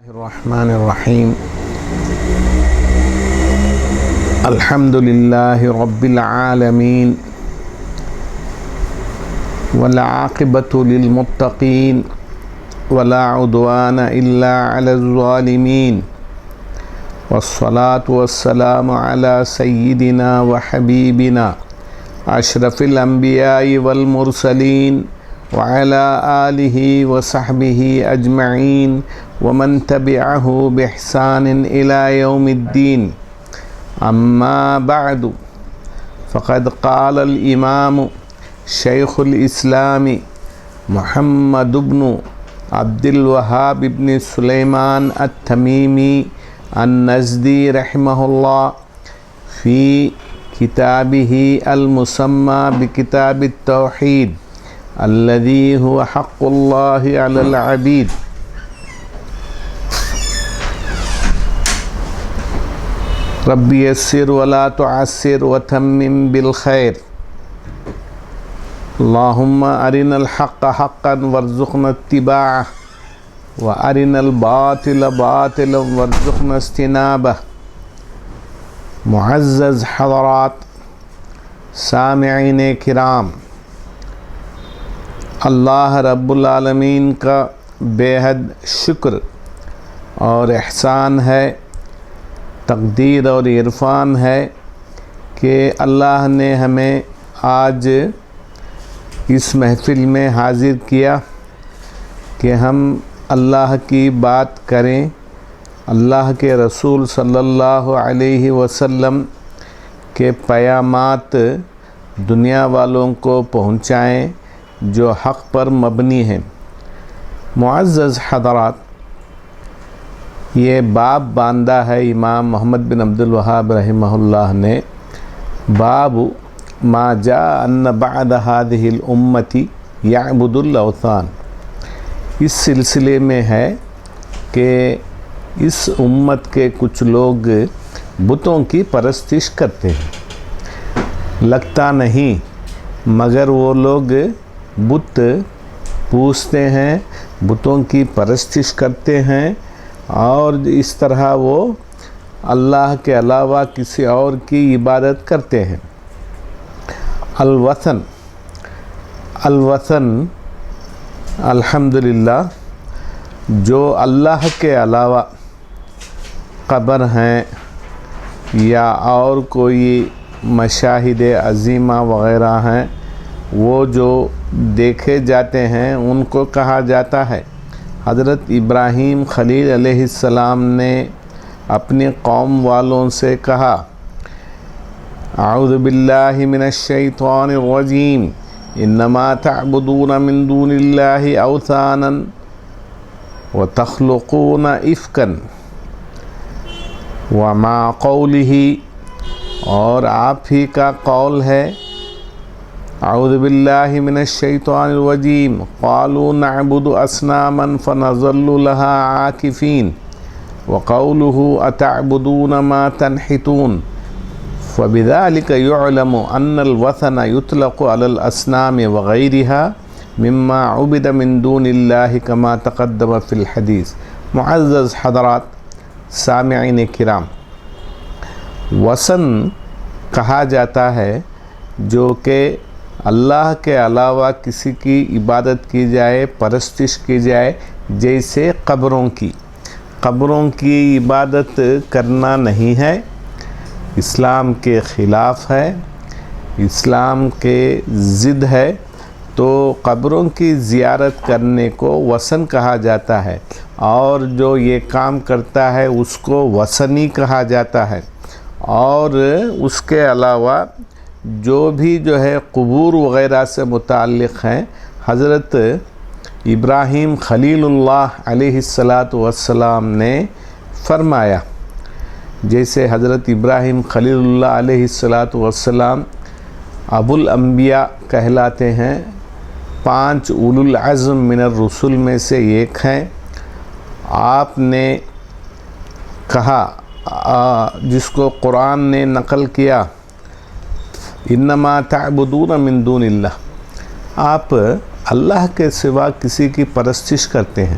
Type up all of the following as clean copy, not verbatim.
الرحمن الرحیم الحمد للہ رب العالمین والعاقبۃ للمتقین ولا عدوان الا علی الظالمین والصلاة والسلام علی سیدنا وحبیبنا اشرف الانبیاء والمرسلین وعلى آلہ وصحبہ اجمعین ومن تبعہ بإحسان إلى يوم الدین اما بعد فقد قال الامام شیخ الاسلام محمد بن عبد الوهاب بن سلیمان التمیمی النجدی رحمہ اللہ فی کتابہ المسمى بکتاب التوحید الذي هو حق الله على العبيد رب يسر ولا تعسر وتمم بالخير اللهم أرنا الحق حقا وارزقنا اتباعه وأرنا الباطل باطلا وارزقنا اجتنابه. معزز حضرات سامعین کرام، اللہ رب العالمین کا بے حد شکر اور احسان ہے، تقدیر اور عرفان ہے کہ اللہ نے ہمیں آج اس محفل میں حاضر کیا کہ ہم اللہ کی بات کریں، اللہ کے رسول صلی اللہ علیہ وسلم کے پیامات دنیا والوں کو پہنچائیں جو حق پر مبنی ہیں. معزز حضرات، یہ باب باندھا ہے امام محمد بن عبد الوہاب رحمہ اللہ نے، باب ما جاء ان بعد هذه الامة يعبد الاوثان. اس سلسلے میں ہے کہ اس امت کے کچھ لوگ بتوں کی پرستش کرتے ہیں. لگتا نہیں مگر وہ لوگ بت پوجتے ہیں، بتوں کی پرستش کرتے ہیں، اور اس طرح وہ اللہ کے علاوہ کسی اور کی عبادت کرتے ہیں. الوثن الحمدللہ جو اللہ کے علاوہ قبر ہیں یا اور کوئی مشاہد عظیمہ وغیرہ ہیں، وہ جو دیکھے جاتے ہیں ان کو کہا جاتا ہے. حضرت ابراہیم خلیل علیہ السلام نے اپنی قوم والوں سے کہا، اعوذ باللہ من الشیطان الرجیم انما تعبدون من دون اللہ اوثانا وتخلقون افکا وما قولہ، اور آپ ہی کا قول ہے، اعوذ باللہ من الشیطان الرجیم قالوا نعبد اصناما فنظل لها عاکفین وقولہ اتعبدون ما تنحتون. فبذلك يعلم ان الوثن يطلق على الاصنام وغيرها مما عبد من دون الله كما تقدم في الحديث. معزز حضرات سامعین کرام، وثن کہا جاتا ہے جو کہ اللہ کے علاوہ کسی کی عبادت کی جائے، پرستش کی جائے، جیسے قبروں کی عبادت کرنا نہیں ہے، اسلام کے خلاف ہے، اسلام کے ضد ہے. تو قبروں کی زیارت کرنے کو وثن کہا جاتا ہے، اور جو یہ کام کرتا ہے اس کو وثنی کہا جاتا ہے. اور اس کے علاوہ جو بھی ہے قبور وغیرہ سے متعلق ہیں، حضرت ابراہیم خلیل اللہ علیہ السلام نے فرمایا، جیسے حضرت ابراہیم خلیل اللہ علیہ السلام ابو الانبیاء کہلاتے ہیں، 5 اولو العزم من الرسل میں سے ایک ہیں. آپ نے کہا، جس کو قرآن نے نقل کیا، انما تعبدون من دون اللہ، آپ اللہ کے سوا کسی کی پرستش کرتے ہیں.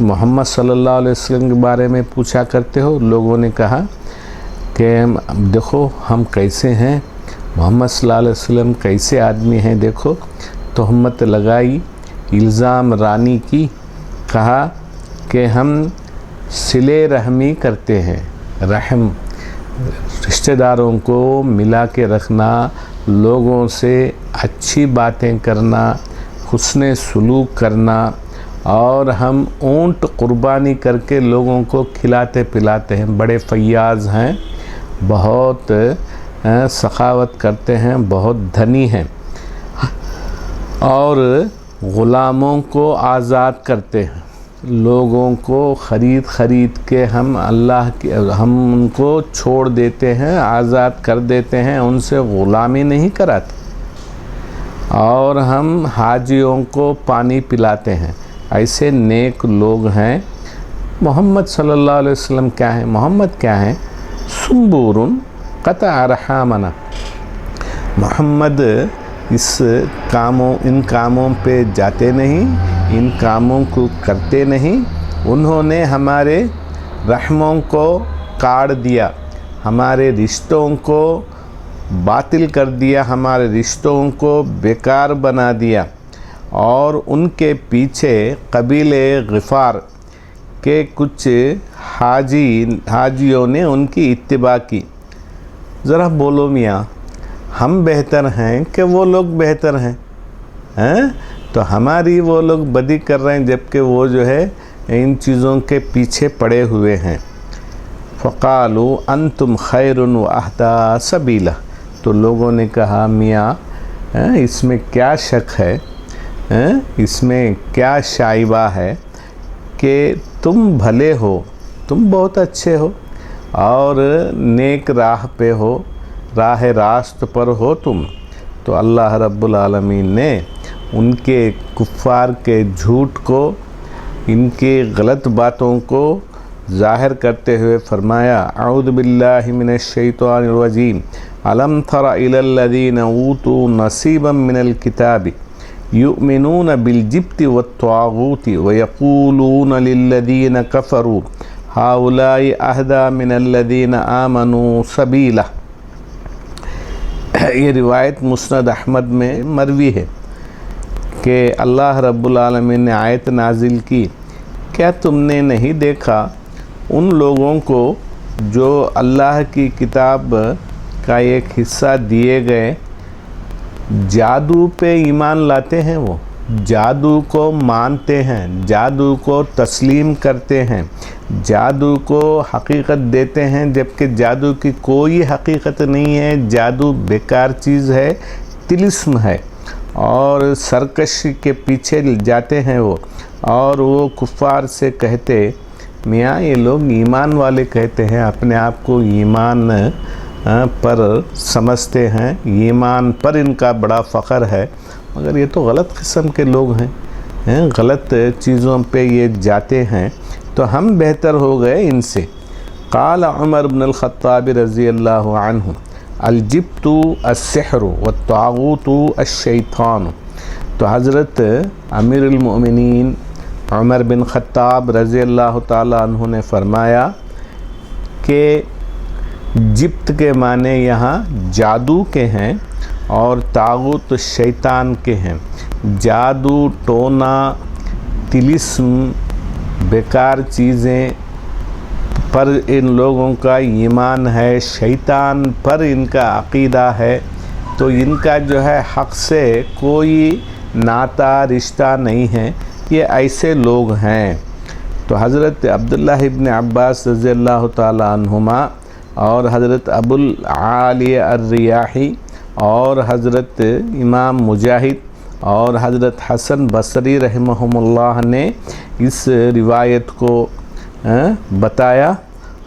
محمد صلی اللہ علیہ وسلم کے بارے میں پوچھا کرتے ہو؟ لوگوں نے کہا کہ دیکھو ہم کیسے ہیں، محمد صلی اللہ علیہ وسلم کیسے آدمی ہیں، دیکھو تہمت لگائی، الزام رانی کی، کہا کہ ہم صلے رحمی کرتے ہیں، رحم رشتہ داروں کو ملا کے رکھنا، لوگوں سے اچھی باتیں کرنا، حسن سلوک کرنا، اور ہم اونٹ قربانی کر کے لوگوں کو کھلاتے پلاتے ہیں، بڑے فیاض ہیں، بہت سخاوت کرتے ہیں، بہت دھنی ہیں، اور غلاموں کو آزاد کرتے ہیں، لوگوں کو خرید کے ہم ان کو چھوڑ دیتے ہیں، آزاد کر دیتے ہیں، ان سے غلامی نہیں کراتے، اور ہم حاجیوں کو پانی پلاتے ہیں۔ ایسے نیک لوگ ہیں۔ محمد صلی اللہ علیہ وسلم کیا ہیں؟ محمد کیا ہیں؟ سنبور قطع رحامنا، محمد ان کاموں پہ جاتے نہیں، ان کاموں کو کرتے نہیں، انہوں نے ہمارے رحموں کو کاٹ دیا، ہمارے رشتوں کو باطل کر دیا، ہمارے رشتوں کو بیکار بنا دیا، اور ان کے پیچھے قبیلے غفار کے کچھ حاجیوں نے ان کی اتباع کی۔ ذرا بولو میاں، ہم بہتر ہیں کہ وہ لوگ بہتر ہیں؟ تو ہماری وہ لوگ بدی کر رہے ہیں، جبکہ وہ جو ہے ان چیزوں کے پیچھے پڑے ہوئے ہیں۔ فقالوا انتم خیر واہدی سبیلا، تو لوگوں نے کہا میاں اس میں کیا شک ہے، اس میں کیا شائبہ ہے کہ تم بھلے ہو، تم بہت اچھے ہو، اور نیک راہ پہ ہو، راہ راست پر ہو تم۔ تو اللہ رب العالمین نے ان کے کفار کے جھوٹ کو، ان کے غلط باتوں کو ظاہر کرتے ہوئے فرمایا، اعوذ باللہ من الشیطان الرجیم، الم تر الی الذین اوتوا نصیبا من الکتاب یؤمنون بالجبت والطاغوت ویقولون للذین کفروا ہؤلاء اہدی من الذین آمنوا سبیلا۔ یہ روایت مسند احمد میں مروی ہے کہ اللہ رب العالمین نے آیت نازل کی، کیا تم نے نہیں دیکھا ان لوگوں کو جو اللہ کی کتاب کا ایک حصہ دیے گئے، جادو پہ ایمان لاتے ہیں، وہ جادو کو مانتے ہیں، جادو کو تسلیم کرتے ہیں، جادو کو حقیقت دیتے ہیں، جبکہ جادو کی کوئی حقیقت نہیں ہے، جادو بیکار چیز ہے، طلسم ہے، اور سرکشی کے پیچھے جاتے ہیں وہ، اور وہ کفار سے کہتے، میاں یہ لوگ ایمان والے کہتے ہیں، اپنے آپ کو ایمان پر سمجھتے ہیں، ایمان پر ان کا بڑا فخر ہے، مگر یہ تو غلط قسم کے لوگ ہیں، غلط چیزوں پہ یہ جاتے ہیں، تو ہم بہتر ہو گئے ان سے۔ قال عمر بن الخطاب رضی اللہ عنہ، الجبت السحر والطاغوت الشیطان۔ تو حضرت امیر المؤمنین عمر بن خطاب رضی اللہ تعالیٰ عنہ نے فرمایا کہ جبت کے معنی یہاں جادو کے ہیں، اور طاغوت شیطان کے ہیں۔ جادو، ٹونا، طلسم، بیکار چیزیں پر ان لوگوں کا ایمان ہے، شیطان پر ان کا عقیدہ ہے، تو ان کا جو ہے حق سے کوئی ناتا رشتہ نہیں ہے، یہ ایسے لوگ ہیں۔ تو حضرت عبداللہ ابن عباس رضی اللہ تعالیٰ عنہما، اور حضرت ابو العالیہ الریاحی، اور حضرت امام مجاہد، اور حضرت حسن بصری رحمہم اللہ نے اس روایت کو بتایا۔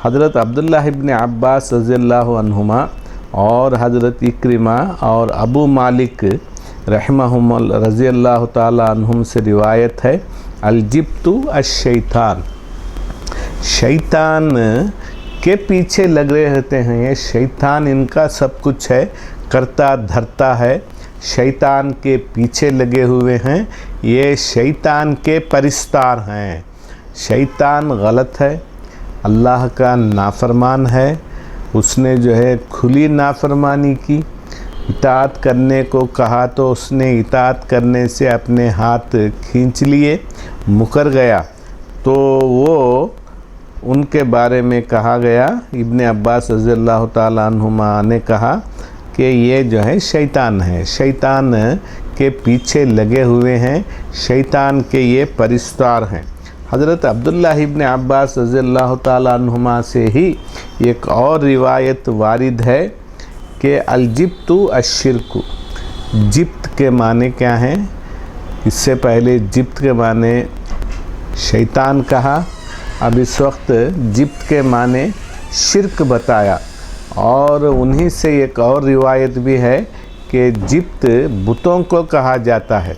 حضرت عبداللہ ابن عباس رضی اللہ عنہما اور حضرت اکرمہ اور ابو مالک رحمہم رضی اللہ تعالیٰ عنہم سے روایت ہے، الجبت الشیطان، شیطان کے پیچھے لگ رہے ہوتے ہیں، یہ شیطان ان کا سب کچھ ہے، کرتا دھرتا ہے، شیطان کے پیچھے لگے ہوئے ہیں، یہ شیطان کے پرستار ہیں، شیطان غلط ہے، اللہ کا نافرمان ہے، اس نے جو ہے کھلی نافرمانی کی، اطاعت کرنے کو کہا تو اس نے اطاعت کرنے سے اپنے ہاتھ کھینچ لیے، مکر گیا، تو وہ ان کے بارے میں کہا گیا، ابن عباس رضی اللہ تعالیٰ عنہما نے کہا کہ یہ جو ہے شیطان ہے، شیطان کے پیچھے لگے ہوئے ہیں، شیطان کے یہ پرستار ہیں۔ حضرت عبداللہ ابن عباس رضی اللہ تعالیٰ عنہما سے ہی ایک اور روایت وارد ہے کہ الجبت الشرک، جبت کے معنی کیا ہیں؟ اس سے پہلے جبت کے معنی شیطان کہا، اب اس وقت جبت کے معنی شرک بتایا، اور انہی سے ایک اور روایت بھی ہے کہ جبت بتوں کو کہا جاتا ہے،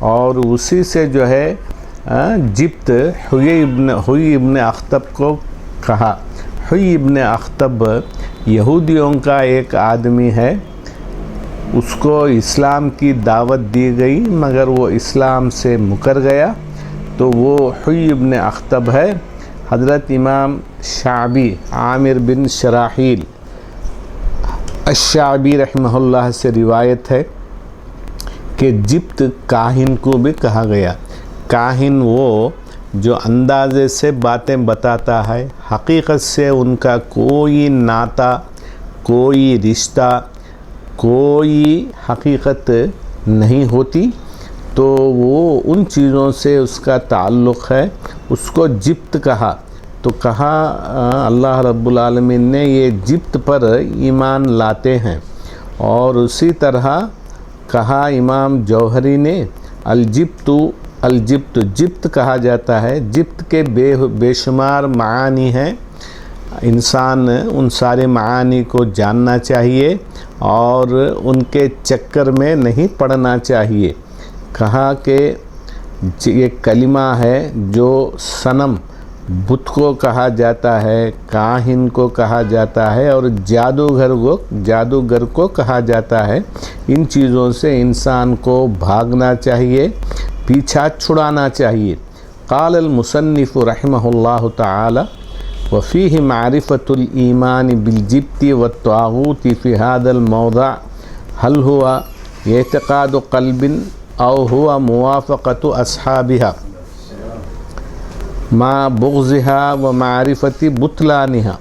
اور اسی سے جو ہے جبت حوی ابن اخطب کو کہا۔ حوی ابن اخطب یہودیوں کا ایک آدمی ہے، اس کو اسلام کی دعوت دی گئی مگر وہ اسلام سے مکر گیا، تو وہ حوی ابن اخطب ہے۔ حضرت امام شعبی عامر بن شراحیل الشعبی رحمہ اللہ سے روایت ہے کہ جبت کاہن کو بھی کہا گیا۔ کاہن وہ جو اندازے سے باتیں بتاتا ہے، حقیقت سے ان کا کوئی ناطہ، کوئی رشتہ، کوئی حقیقت نہیں ہوتی، تو وہ ان چیزوں سے اس کا تعلق ہے، اس کو جبت کہا۔ تو کہا اللہ رب العالمین نے یہ جبت پر ایمان لاتے ہیں، اور اسی طرح کہا امام جوہری نے الجبت جبت کہا جاتا ہے، جبت کے بے شمار معانی ہیں، انسان ان سارے معانی کو جاننا چاہیے اور ان کے چکر میں نہیں پڑنا چاہیے۔ کہا کہ یہ کلمہ ہے جو صنم، بت کو کہا جاتا ہے، کاہن کو کہا جاتا ہے، اور جادوگر کو کہا جاتا ہے، ان چیزوں سے انسان کو بھاگنا چاہیے، پیچھا چھڑانا چاہیے۔ قال المصنف رحمہ اللہ تعالی وفیہ معرفۃ الایمان بالجبت والطاغوت فی هذا الموضع هل هو اعتقاد قلب او هو موافقۃ اصحابها مع بغضها ومعرفۃ بطلانها۔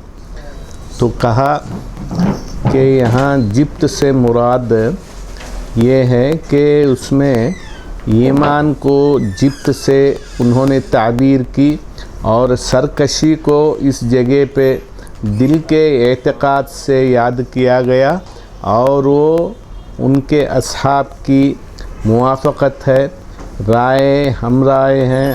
تو کہا کہ یہاں جبت سے مراد یہ ہے کہ اس میں ایمان کو جبت سے انہوں نے تعبیر کی، اور سرکشی کو اس جگہ پہ دل کے اعتقاد سے یاد کیا گیا، اور وہ ان کے اصحاب کی موافقت ہے، رائے ہم رائے ہیں،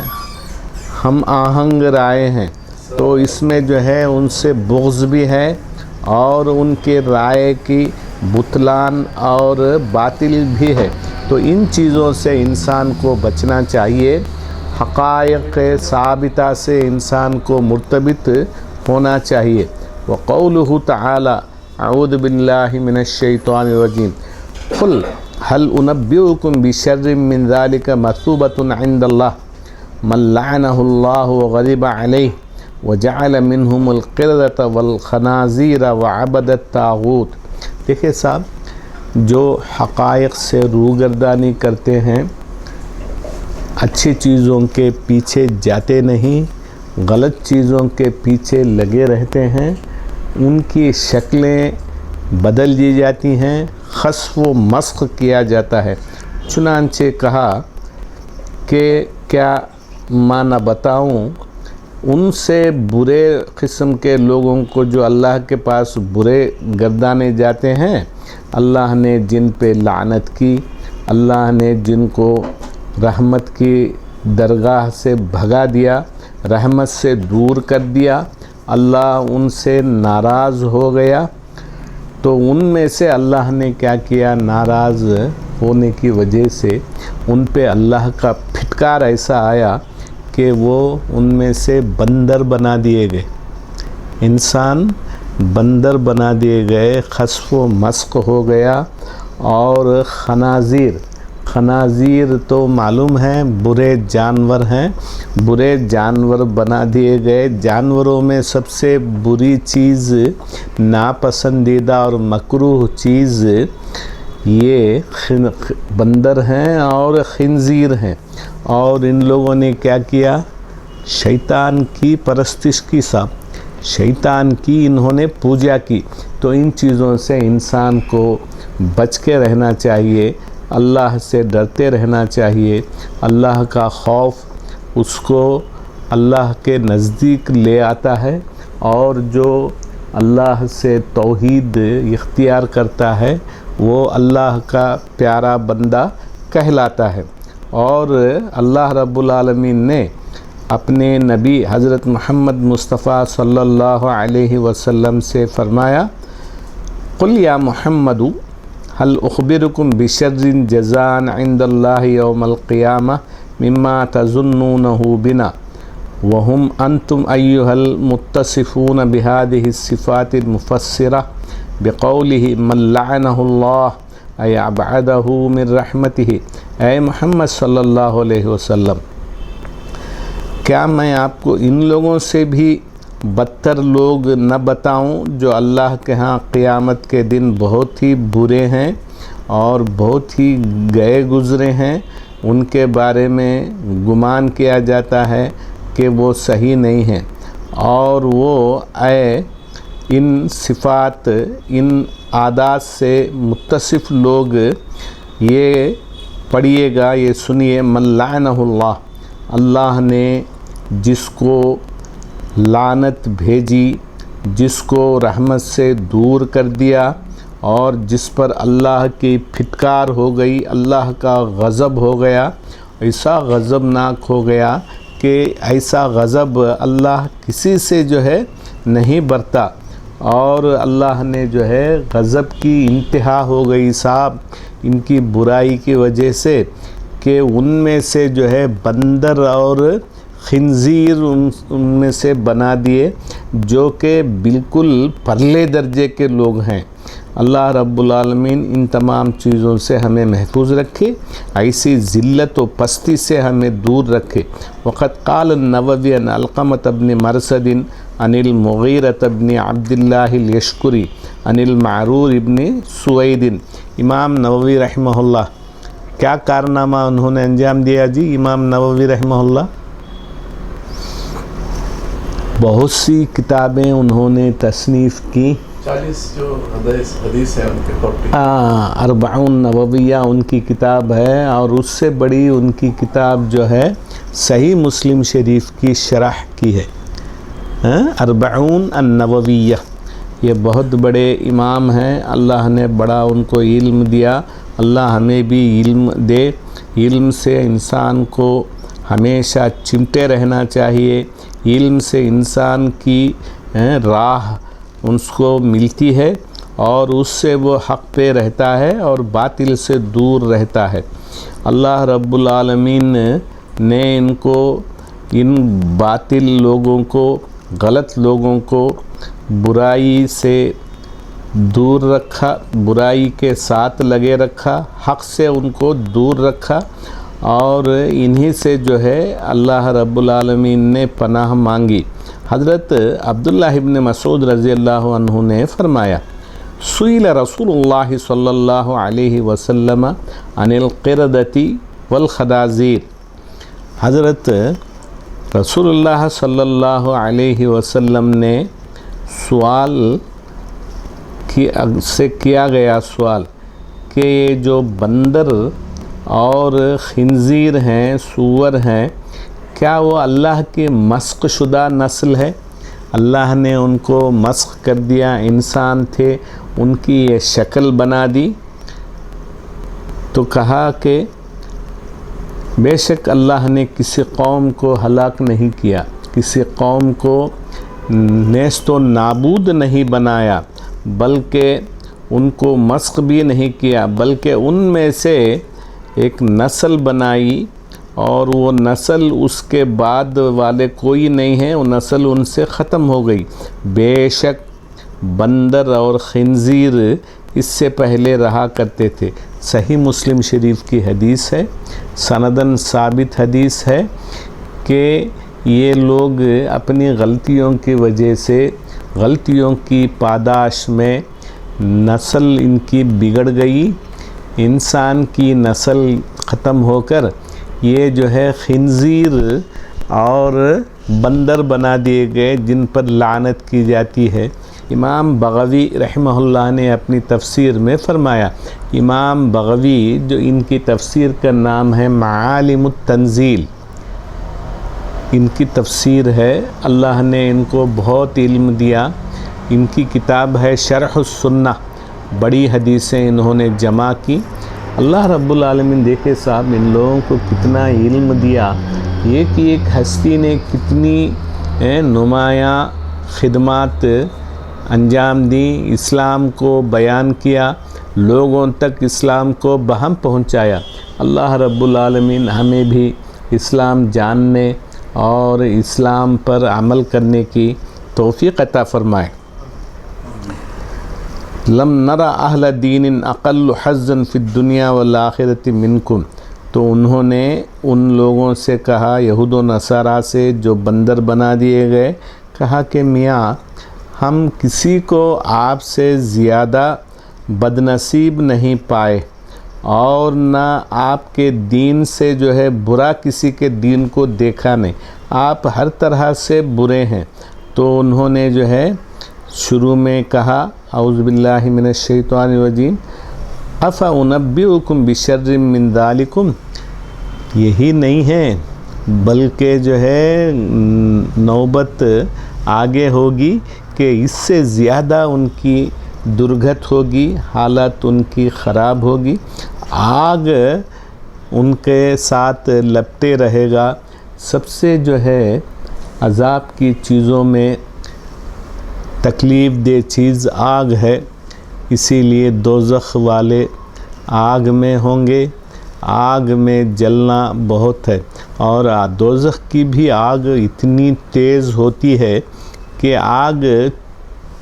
ہم آہنگ رائے ہیں، تو اس میں جو ہے ان سے بغض بھی ہے، اور ان کے رائے کی بطلان اور باطل بھی ہے۔ تو ان چیزوں سے انسان کو بچنا چاہیے، حقائق ثابتہ سے انسان کو مرتبط ہونا چاہیے۔ وقولہ تعالی اعوذ باللہ من الشیطان الرجیم قل هل انبئکم بشر من ذلک مثوبۃ عند اللہ من لعنہ اللہ وغضب علیہ وجعل منہم القردۃ والخنازیر وعبد الطاغوت۔ دیکھیں صاحب، جو حقائق سے روگردانی کرتے ہیں، اچھی چیزوں کے پیچھے جاتے نہیں، غلط چیزوں کے پیچھے لگے رہتے ہیں، ان کی شکلیں بدل دی جاتی ہیں، خسف و مسخ کیا جاتا ہے۔ چنانچہ کہا کہ کیا معنی بتاؤں ان سے برے قسم کے لوگوں کو جو اللہ کے پاس برے گردانے جاتے ہیں، اللہ نے جن پہ لعنت کی، اللہ نے جن کو رحمت کی درگاہ سے بھگا دیا، رحمت سے دور کر دیا، اللہ ان سے ناراض ہو گیا، تو ان میں سے اللہ نے کیا کیا؟ ناراض ہونے کی وجہ سے ان پہ اللہ کا پھٹکار ایسا آیا کہ وہ ان میں سے بندر بنا دیے گئے، انسان بندر بنا دیے گئے، خسف و مسخ ہو گیا، اور خنازیر، خنازیر تو معلوم ہے برے جانور ہیں، برے جانور بنا دیے گئے۔ جانوروں میں سب سے بری چیز، ناپسندیدہ اور مکروہ چیز یہ بندر ہیں اور خنزیر ہیں۔ اور ان لوگوں نے کیا کیا؟ شیطان کی پرستش کی، شیطان کی انہوں نے پوجا کی۔ تو ان چیزوں سے انسان کو بچ کے رہنا چاہیے، اللہ سے ڈرتے رہنا چاہیے۔ اللہ کا خوف اس کو اللہ کے نزدیک لے آتا ہے، اور جو اللہ سے توحید اختیار کرتا ہے وہ اللہ کا پیارا بندہ کہلاتا ہے۔ اور اللہ رب العالمین نے اپنے نبی حضرت محمد مصطفیٰ صلی اللہ علیہ وسلم سے فرمایا، قل یا محمد هل اخبرکم بشر جزاء عند اللہ یوم القیامہ مما تظنونه بنا وهم انتم ایها المتصفون بهذه الصفات المفسرة بقوله من لعنه اللہ ای ابعده من رحمته۔ اے محمد صلی اللہ علیہ وسلم، کیا میں آپ کو ان لوگوں سے بھی بدتر لوگ نہ بتاؤں جو اللہ کے ہاں قیامت کے دن بہت ہی برے ہیں اور بہت ہی گئے گزرے ہیں، ان کے بارے میں گمان کیا جاتا ہے کہ وہ صحیح نہیں ہیں، اور وہ ان صفات، ان عادات سے متصف لوگ، یہ پڑھیے گا، یہ سنیے، من لعنہ اللہ، اللہ نے جس کو لعنت بھیجی، جس کو رحمت سے دور کر دیا، اور جس پر اللہ کی پھٹکار ہو گئی، اللہ کا غضب ہو گیا، ایسا غضبناک ہو گیا کہ ایسا غضب اللہ کسی سے جو ہے نہیں برتا، اور اللہ نے جو ہے غضب کی انتہا ہو گئی صاحب ان کی برائی کی وجہ سے، کہ ان میں سے جو ہے بندر اور خنزیر ان میں سے بنا دیے، جو کہ بالکل پرلے درجے کے لوگ ہیں۔ اللہ رب العالمین ان تمام چیزوں سے ہمیں محفوظ رکھے، ایسی ذلت و پستی سے ہمیں دور رکھے۔ وقد قال النووی عن علقمۃ بن مرثد عن المغیرۃ بن عبد اللہ الیشکری عن المعرور بن سوید۔ امام نووی رحمہ اللہ، کیا کارنامہ انہوں نے انجام دیا جی امام نووی رحمہ اللہ؟ بہت سی کتابیں انہوں نے تصنیف کی، 40 جو حدیث ہے ان کے 40، 40 نوویہ ان کی کتاب ہے، اور اس سے بڑی ان کی کتاب جو ہے صحیح مسلم شریف کی شرح کی ہے، 40 النوویہ۔ یہ بہت بڑے امام ہیں، اللہ نے بڑا ان کو علم دیا، اللہ ہمیں بھی علم دے۔ علم سے انسان کو ہمیشہ چمٹے رہنا چاہیے، علم سے انسان کی راہ اس کو ملتی ہے، اور اس سے وہ حق پہ رہتا ہے اور باطل سے دور رہتا ہے۔ اللہ رب العالمین نے ان باطل لوگوں کو، غلط لوگوں کو برائی سے دور رکھا، برائی کے ساتھ لگے رکھا، حق سے ان کو دور رکھا، اور انہی سے جو ہے اللہ رب العالمین نے پناہ مانگی۔ حضرت عبداللہ ابن مسعود رضی اللہ عنہ نے فرمایا، سئل رسول اللہ صلی اللہ علیہ وسلم عن القردۃ والخنازیر۔ حضرت رسول اللہ صلی اللہ علیہ وسلم نے سوال سے کیا گیا سوال کہ یہ جو بندر اور خنزیر ہیں، سور ہیں، کیا وہ اللہ کی مسخ شدہ نسل ہے؟ اللہ نے ان کو مسخ کر دیا، انسان تھے، ان کی یہ شکل بنا دی؟ تو کہا کہ بے شک اللہ نے کسی قوم کو ہلاک نہیں کیا، کسی قوم کو نیست و نابود نہیں بنایا، بلکہ ان کو مسخ بھی نہیں کیا، بلکہ ان میں سے ایک نسل بنائی، اور وہ نسل اس کے بعد والے کوئی نہیں ہیں، وہ نسل ان سے ختم ہو گئی۔ بے شک بندر اور خنزیر اس سے پہلے رہا کرتے تھے، صحیح مسلم شریف کی حدیث ہے، سندن ثابت حدیث ہے کہ یہ لوگ اپنی غلطیوں کی وجہ سے، غلطیوں کی پاداش میں نسل ان کی بگڑ گئی، انسان کی نسل ختم ہو کر یہ جو ہے خنزیر اور بندر بنا دیے گئے، جن پر لعنت کی جاتی ہے۔ امام بغوی رحمہ اللہ نے اپنی تفسیر میں فرمایا، امام بغوی جو ان کی تفسیر کا نام ہے معالم التنزیل، ان کی تفسیر ہے، اللہ نے ان کو بہت علم دیا، ان کی کتاب ہے شرح السنہ، بڑی حدیثیں انہوں نے جمع کی۔ اللہ رب العالمین دیکھے صاحب ان لوگوں کو کتنا علم دیا، ایک ایک ہستی نے کتنی نمایاں خدمات انجام دیں، اسلام کو بیان کیا، لوگوں تک اسلام کو بہم پہنچایا۔ اللہ رب العالمین ہمیں بھی اسلام جاننے اور اسلام پر عمل کرنے کی توفیق عطا فرمائے۔ لم نرى اہل دین اقل حظا فی الدنیا والآخرۃ منکم، تو انہوں نے ان لوگوں سے کہا، یہود و نصارہ سے جو بندر بنا دیے گئے، کہا کہ میاں ہم کسی کو آپ سے زیادہ بد نصیب نہیں پائے، اور نہ آپ کے دین سے جو ہے برا کسی کے دین کو دیکھا نہیں، آپ ہر طرح سے برے ہیں۔ تو انہوں نے جو ہے شروع میں کہا اعوذ باللہ من الشیطان الرجیم، افانبئکم بشر من ذالکم، یہی نہیں ہے بلکہ جو ہے نوبت آگے ہوگی کہ اس سے زیادہ ان کی درگت ہوگی، حالت ان کی خراب ہوگی، آگ ان کے ساتھ لپٹے رہے گا۔ سب سے جو ہے عذاب کی چیزوں میں تکلیف دہ چیز آگ ہے، اسی لیے دوزخ والے آگ میں ہوں گے، آگ میں جلنا بہت ہے، اور دوزخ کی بھی آگ اتنی تیز ہوتی ہے کہ آگ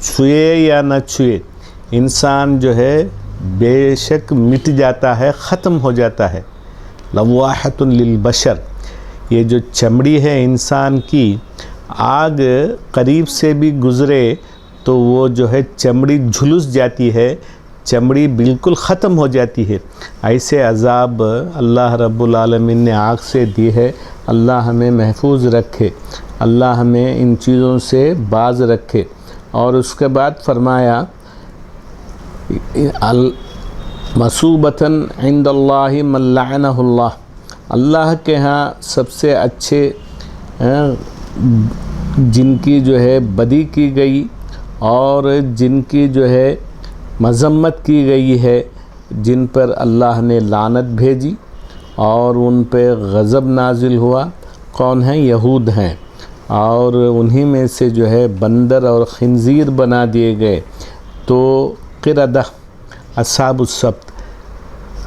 چھوئے یا نہ چھوئے انسان جو ہے بے شک مٹ جاتا ہے، ختم ہو جاتا ہے۔ لواحۃ للبشر، یہ جو چمڑی ہے انسان کی، آگ قریب سے بھی گزرے تو وہ جو ہے چمڑی جھلس جاتی ہے، چمڑی بالکل ختم ہو جاتی ہے۔ ایسے عذاب اللہ رب العالمین نے آگ سے دی ہے۔ اللہ ہمیں محفوظ رکھے، اللہ ہمیں ان چیزوں سے باز رکھے۔ اور اس کے بعد فرمایا مصوبتاً عند اللہ من لعنہ اللہ، اللہ کے ہاں سب سے اچھے جن کی جو ہے بدی کی گئی اور جن کی جو ہے مذمت کی گئی ہے، جن پر اللہ نے لعنت بھیجی اور ان پہ غضب نازل ہوا، کون ہیں؟ یہود ہیں، اور انہی میں سے جو ہے بندر اور خنزیر بنا دیے گئے۔ تو قردہ اصحاب السبت،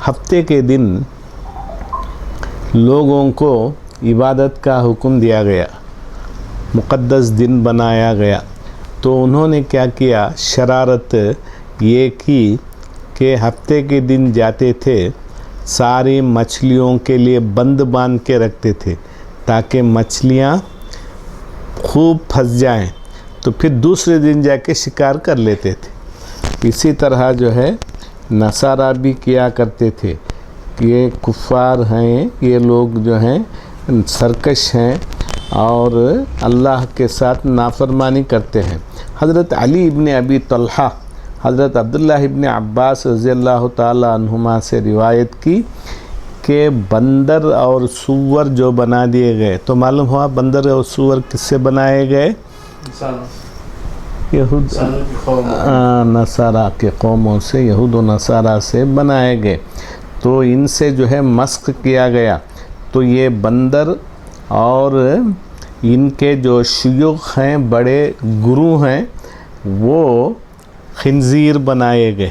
ہفتے کے دن لوگوں کو عبادت کا حکم دیا گیا، مقدس دن بنایا گیا، تو انہوں نے کیا کیا؟ شرارت یہ کی کہ ہفتے کے دن جاتے تھے، ساری مچھلیوں کے لیے بند باندھ کے رکھتے تھے تاکہ مچھلیاں خوب پھنس جائیں، تو پھر دوسرے دن جا کے شکار کر لیتے تھے۔ اسی طرح جو ہے نصارہ بھی کیا کرتے تھے، یہ کفار ہیں، یہ لوگ جو ہیں سرکش ہیں اور اللہ کے ساتھ نافرمانی کرتے ہیں۔ حضرت علی ابن ابی طلحہ، حضرت عبداللہ ابن عباس رضی اللہ تعالیٰ عنہما سے روایت کی کہ بندر اور سور جو بنا دیے گئے، تو معلوم ہوا بندر اور سور کس سے بنائے گئے؟ یہود نصارہ کے قوموں سے، یہود و نصارہ سے بنائے گئے، تو ان سے جو ہے مسخ کیا گیا۔ تو یہ بندر اور ان کے جو شیوخ ہیں، بڑے گرو ہیں، وہ خنزیر بنائے گئے۔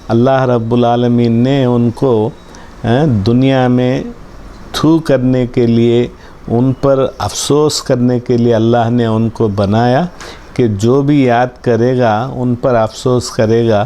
اللہ رب العالمین نے ان کو دنیا میں تھو کرنے کے لیے، ان پر افسوس کرنے کے لیے اللہ نے ان کو بنایا کہ جو بھی یاد کرے گا ان پر افسوس کرے گا،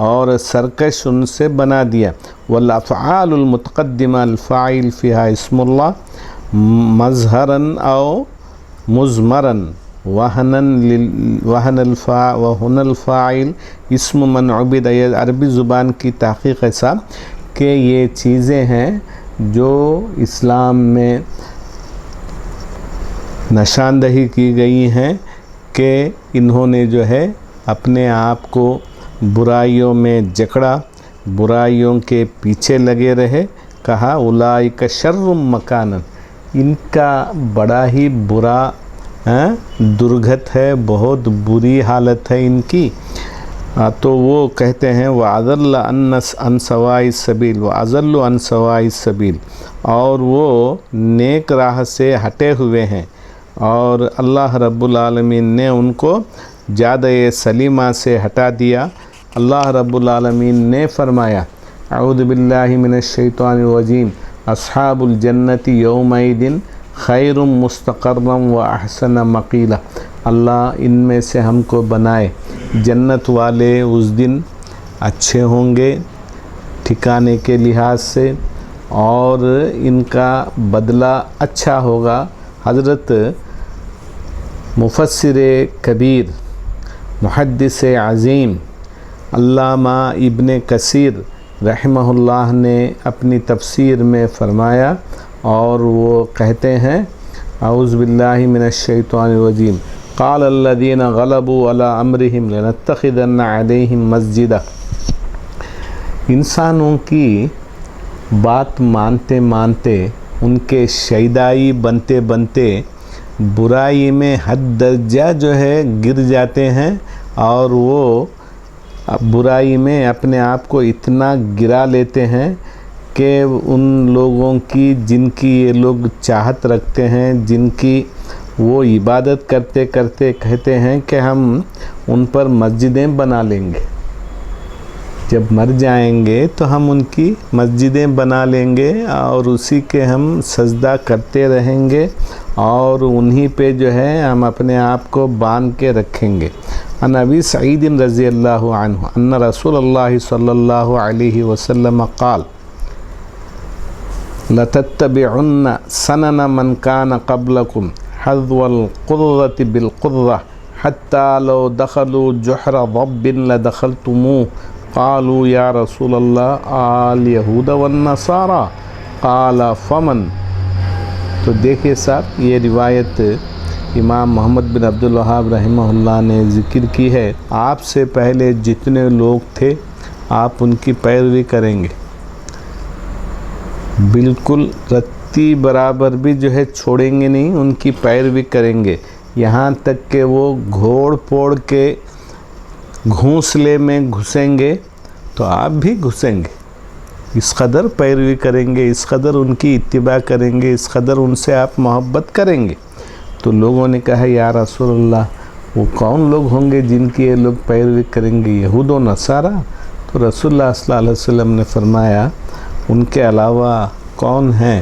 اور سرکش ان سے بنا دیا۔ والافعال المتقدمہ الفاعل فیہا اسم اللہ مظہراً او مضمراً وہن الفاعل اسم من عبد۔ یہ عربی زبان کی تحقیق ہے صاحب کہ یہ چیزیں ہیں جو اسلام میں نشاندہی کی گئی ہیں کہ انہوں نے جو ہے اپنے آپ کو برائیوں میں جکڑا، برائیوں کے پیچھے لگے رہے۔ کہا اولئک شر مکانا، ان کا بڑا ہی برا درگت ہے، بہت بری حالت ہے ان کی۔ تو وہ کہتے ہیں وَأَضَلَّ عَن سَوَاءِ السَّبِيلِ وَأَضَلُّ عَن سَوَاءِ السَّبِيلِ، اور وہ نیک راہ سے ہٹے ہوئے ہیں، اور اللہ رب العالمین نے ان کو جادہ سلیمہ سے ہٹا دیا۔ اللہ رب العالمین نے فرمایا اعوذ باللہ من الشیطان الرجیم اصحاب الجنت یومئذ خیر مستقرا واحسن مقیلا۔ اللہ ان میں سے ہم کو بنائے، جنت والے اس دن اچھے ہوں گے ٹھکانے کے لحاظ سے، اور ان کا بدلہ اچھا ہوگا۔ حضرت مفسر کبیر محدث عظیم علامہ ابن کثیر رحمہ اللہ نے اپنی تفسیر میں فرمایا، اور وہ کہتے ہیں اعوذ باللہ من الشیطان الرجیم قال الذین غلبوا علی امرہم لنتخذن علیہم مسجدا۔ انسانوں کی بات مانتے مانتے، ان کے شیدائی بنتے بنتے برائی میں حد درجہ جو ہے گر جاتے ہیں، اور وہ برائی میں اپنے آپ کو اتنا گرا لیتے ہیں کہ ان لوگوں کی جن کی یہ لوگ چاہت رکھتے ہیں، جن کی وہ عبادت کرتے کرتے کہتے ہیں کہ ہم ان پر مسجدیں بنا لیں گے، جب مر جائیں گے تو ہم ان کی مسجدیں بنا لیں گے اور اسی کے ہم سجدہ کرتے رہیں گے، اور انہی پہ جو ہے ہم اپنے آپ کو باندھ کے رکھیں گے۔ عن ابی سعید رضی اللہ عنہ ان رسول اللہ صلی اللہ علیہ وسلم قال لتتبعن سنن من كان قبلكم حذو القرة بالقرة حتى لو دخلوا جحر ضب لدخلتموه قالوا یا رسول اللہ اليہود والنصارى قال فمن۔ تو دیکھیے صاحب، یہ روایت امام محمد بن عبد الوہاب رحمہ اللہ نے ذکر کی ہے۔ آپ سے پہلے جتنے لوگ تھے آپ ان کی پیروی کریں گے، بالکل رتی برابر بھی جو ہے چھوڑیں گے نہیں، ان کی پیروی کریں گے، یہاں تک کہ وہ گھوڑ پھوڑ کے گھونسلے میں گھسیں گے تو آپ بھی گھسیں گے، اس قدر پیروی کریں گے، اس قدر ان کی اتباع کریں گے، اس قدر ان سے آپ محبت کریں گے۔ تو لوگوں نے کہا یا رسول اللہ وہ کون لوگ ہوں گے جن کی یہ لوگ پیروی کریں گے؟ یہود و نصارہ۔ تو رسول اللہ صلی اللہ علیہ وسلم نے فرمایا ان کے علاوہ کون ہیں؟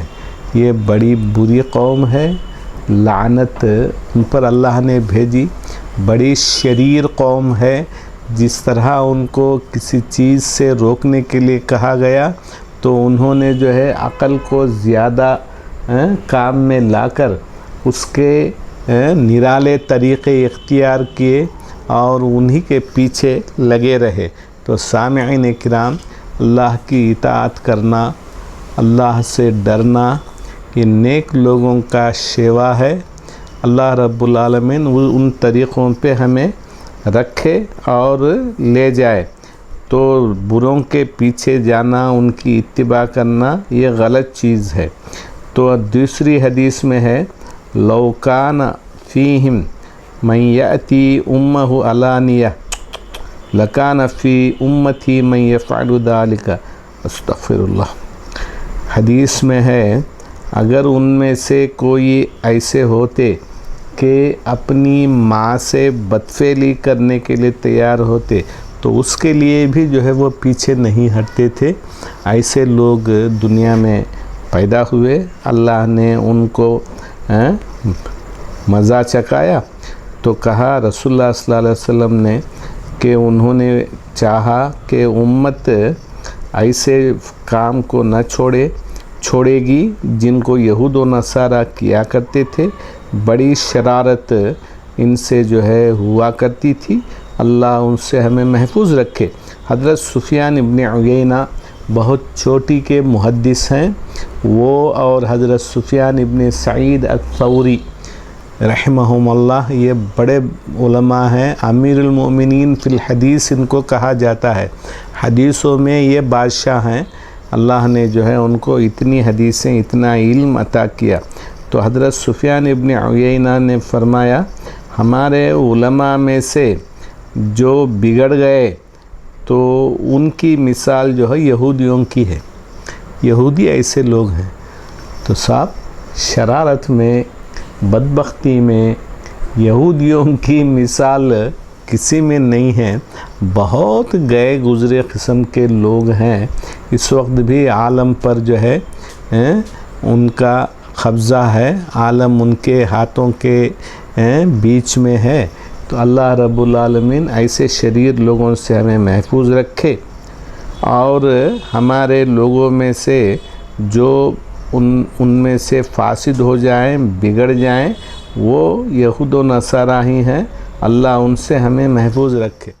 یہ بڑی بری قوم ہے، لعنت ان پر اللہ نے بھیجی، بڑی شریر قوم ہے۔ جس طرح ان کو کسی چیز سے روکنے کے لیے کہا گیا تو انہوں نے جو ہے عقل کو زیادہ کام میں لا کر اس کے نرالے طریقے اختیار کیے اور انہی کے پیچھے لگے رہے۔ تو سامعین کرام، اللہ کی اطاعت کرنا، اللہ سے ڈرنا، یہ نیک لوگوں کا شیوا ہے۔ اللہ رب العالمین ان طریقوں پہ ہمیں رکھے اور لے جائے۔ تو بروں کے پیچھے جانا، ان کی اتباع کرنا، یہ غلط چیز ہے۔ تو دوسری حدیث میں ہے لو کان فیہم من یأتی امہ علانیہ لکان فی امتی من یفعل ذلک استغفر اللہ۔ حدیث میں ہے اگر ان میں سے کوئی ایسے ہوتے کہ اپنی ماں سے بدفعلی کرنے کے لیے تیار ہوتے تو اس کے لیے بھی جو ہے وہ پیچھے نہیں ہٹتے تھے۔ ایسے لوگ دنیا میں پیدا ہوئے، اللہ نے ان کو مزہ چکھایا۔ تو کہا رسول اللہ صلی اللہ علیہ وسلم نے کہ انہوں نے چاہا کہ امت ایسے کام کو نہ چھوڑے گی جن کو یہود و نصارہ کیا کرتے تھے. بڑی شرارت ان سے جو ہے ہوا کرتی تھی. اللہ ان سے ہمیں محفوظ رکھے. حضرت سفیان ابن عیینہ بہت چوٹی کے محدث ہیں. وہ اور حضرت سفیان ابن سعید الثوری رحمہم اللہ یہ بڑے علماء ہیں. امیر المؤمنین فی الحدیث ان کو کہا جاتا ہے. حدیثوں میں یہ بادشاہ ہیں. اللہ نے جو ہے ان کو اتنی حدیثیں اتنا علم عطا کیا. تو حضرت سفیان ابن عیینہ نے فرمایا ہمارے علماء میں سے جو بگڑ گئے تو ان کی مثال جو ہے یہودیوں کی ہے. یہودی ایسے لوگ ہیں. تو صاحب شرارت میں بدبختی میں یہودیوں کی مثال کسی میں نہیں ہے. بہت گئے گزرے قسم کے لوگ ہیں. اس وقت بھی عالم پر جو ہے ان کا قبضہ ہے. عالم ان کے ہاتھوں کے بیچ میں ہے. تو اللہ رب العالمین ایسے شریر لوگوں سے ہمیں محفوظ رکھے اور ہمارے لوگوں میں سے جو ان میں سے فاسد ہو جائیں بگڑ جائیں وہ یہود و نصارہ ہی ہیں. اللہ ان سے ہمیں محفوظ رکھے.